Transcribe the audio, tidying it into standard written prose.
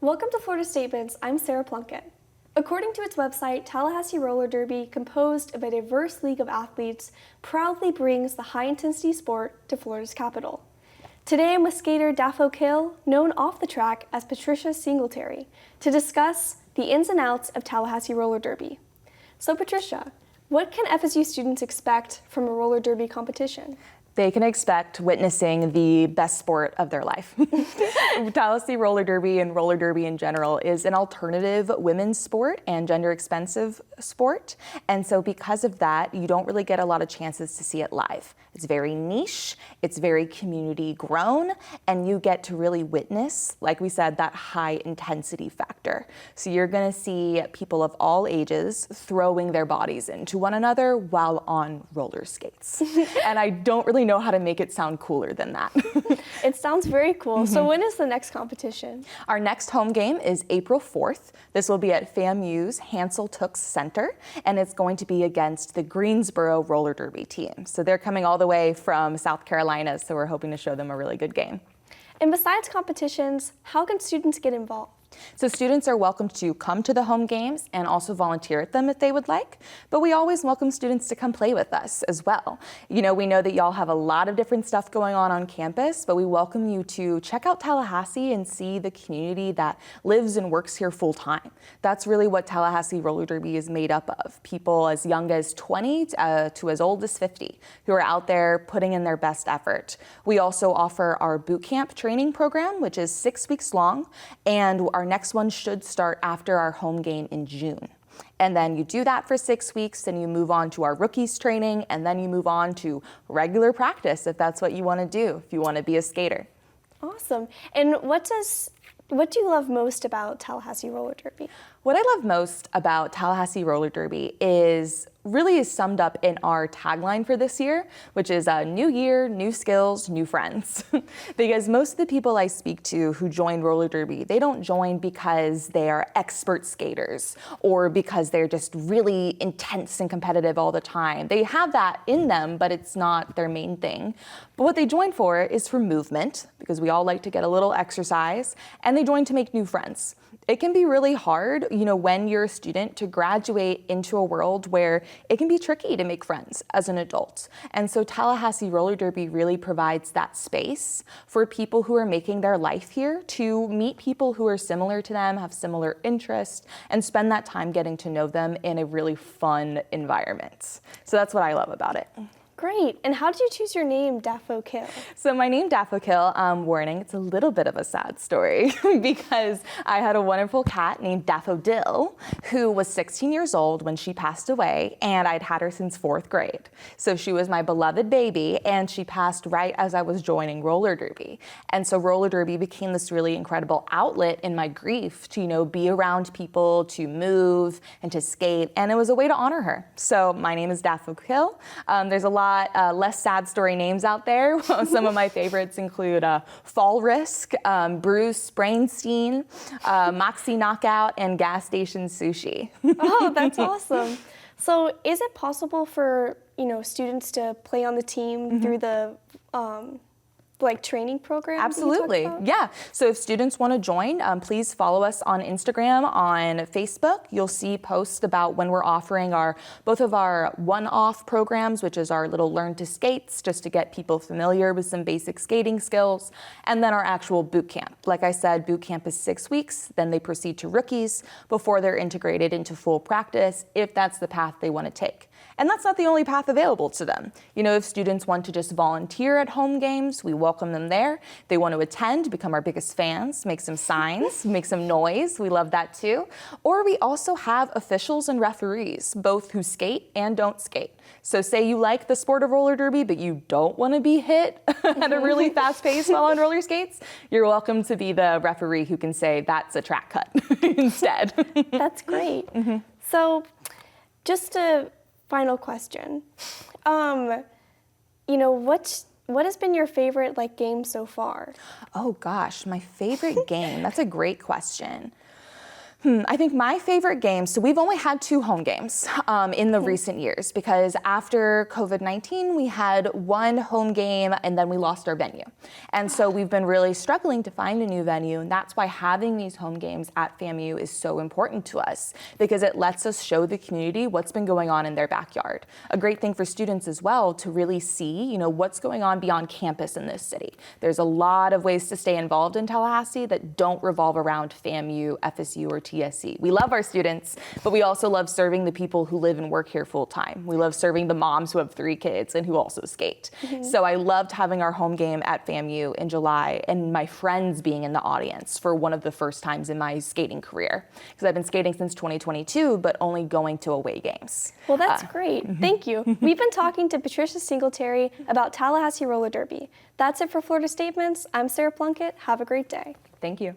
Welcome to Florida Statements. I'm Sarah Plunkett. According to its website, Tallahassee Roller Derby, composed of a diverse league of athletes, proudly brings the high-intensity sport to Florida's capital. Today I'm with skater Daffo-Kill, known off the track as Patricia Singletary, to discuss the ins and outs of Tallahassee Roller Derby. So Patricia, what can FSU students expect from a roller derby competition? They can expect witnessing the best sport of their life. Tallahassee Roller Derby and roller derby in general is an alternative women's sport and gender expensive sport. And so because of that, you don't really get a lot of chances to see it live. It's very niche, it's very community grown, and you get to really witness, like we said, that high intensity factor. So you're gonna see people of all ages throwing their bodies into one another while on roller skates. And I don't really know how to make it sound cooler than that. It sounds very cool. So when is the next competition? Our next home game is April 4th. This will be at FAMU's Hansel Tooks Center, and it's going to be against the Greensboro Roller Derby team. So they're coming all the way from South Carolina, so we're hoping to show them a really good game. And besides competitions, how can students get involved? So students are welcome to come to the home games and also volunteer at them if they would like, but we always welcome students to come play with us as well. You know, we know that y'all have a lot of different stuff going on campus, but we welcome you to check out Tallahassee and see the community that lives and works here full time. That's really what Tallahassee Roller Derby is made up of. People as young as 20 to as old as 50 who are out there putting in their best effort. We also offer our boot camp training program, which is 6 weeks long, and our next one should start after our home game in June. And then you do that for 6 weeks, then you move on to our rookies training, and then you move on to regular practice if that's what you want to do, if you want to be a skater. Awesome. And what do you love most about Tallahassee Roller Derby? What I love most about Tallahassee Roller Derby is summed up in our tagline for this year, which is new year, new skills, new friends. Because most of the people I speak to who join roller derby, they don't join because they are expert skaters or because they're just really intense and competitive all the time. They have that in them, but it's not their main thing. But what they join for is for movement, because we all like to get a little exercise, and they join to make new friends. It can be really hard, when you're a student to graduate into a world where it can be tricky to make friends as an adult. And so Tallahassee Roller Derby really provides that space for people who are making their life here to meet people who are similar to them, have similar interests, and spend that time getting to know them in a really fun environment. So that's what I love about it. Great. And how did you choose your name, Daffo-Kill? So my name, Daffo-Kill, warning, it's a little bit of a sad story because I had a wonderful cat named Daffo-Dill who was 16 years old when she passed away, and I'd had her since 4th grade. So she was my beloved baby, and she passed right as I was joining roller derby. And so roller derby became this really incredible outlet in my grief to, be around people, to move and to skate, and it was a way to honor her. So my name is Daffo-Kill. There's a lot less sad story names out there. Some of my favorites include Fall Risk, Bruce Springsteen, Moxie Knockout, and Gas Station Sushi. Oh, that's awesome. So is it possible for, students to play on the team through the training program? Absolutely. Yeah. So if students want to join, please follow us on Instagram, on Facebook. You'll see posts about when we're offering both of our one-off programs, which is our little Learn to Skates, just to get people familiar with some basic skating skills, and then our actual boot camp. Like I said, boot camp is 6 weeks, then they proceed to rookies before they're integrated into full practice, if that's the path they want to take. And that's not the only path available to them. If students want to just volunteer at home games, we welcome them there. They want to attend, become our biggest fans, make some signs, make some noise. We love that too. Or we also have officials and referees, both who skate and don't skate. So say you like the sport of roller derby, but you don't want to be hit at a really fast pace while on roller skates, you're welcome to be the referee who can say that's a track cut instead. That's great. So just a final question. What has been your favorite game so far? Oh gosh, my favorite game. That's a great question. I think my favorite game, so we've only had 2 home games in the recent years, because after COVID-19, we had 1 home game and then we lost our venue. And so we've been really struggling to find a new venue, and that's why having these home games at FAMU is so important to us, because it lets us show the community what's been going on in their backyard. A great thing for students as well to really see, what's going on beyond campus in this city. There's a lot of ways to stay involved in Tallahassee that don't revolve around FAMU, FSU, or TSC. We love our students, but we also love serving the people who live and work here full time. We love serving the moms who have 3 kids and who also skate. So I loved having our home game at FAMU in July and my friends being in the audience for one of the first times in my skating career, because I've been skating since 2022, but only going to away games. Well, that's great. Thank you. We've been talking to Patricia Singletary about Tallahassee Roller Derby. That's it for Florida Statements. I'm Sarah Plunkett. Have a great day. Thank you.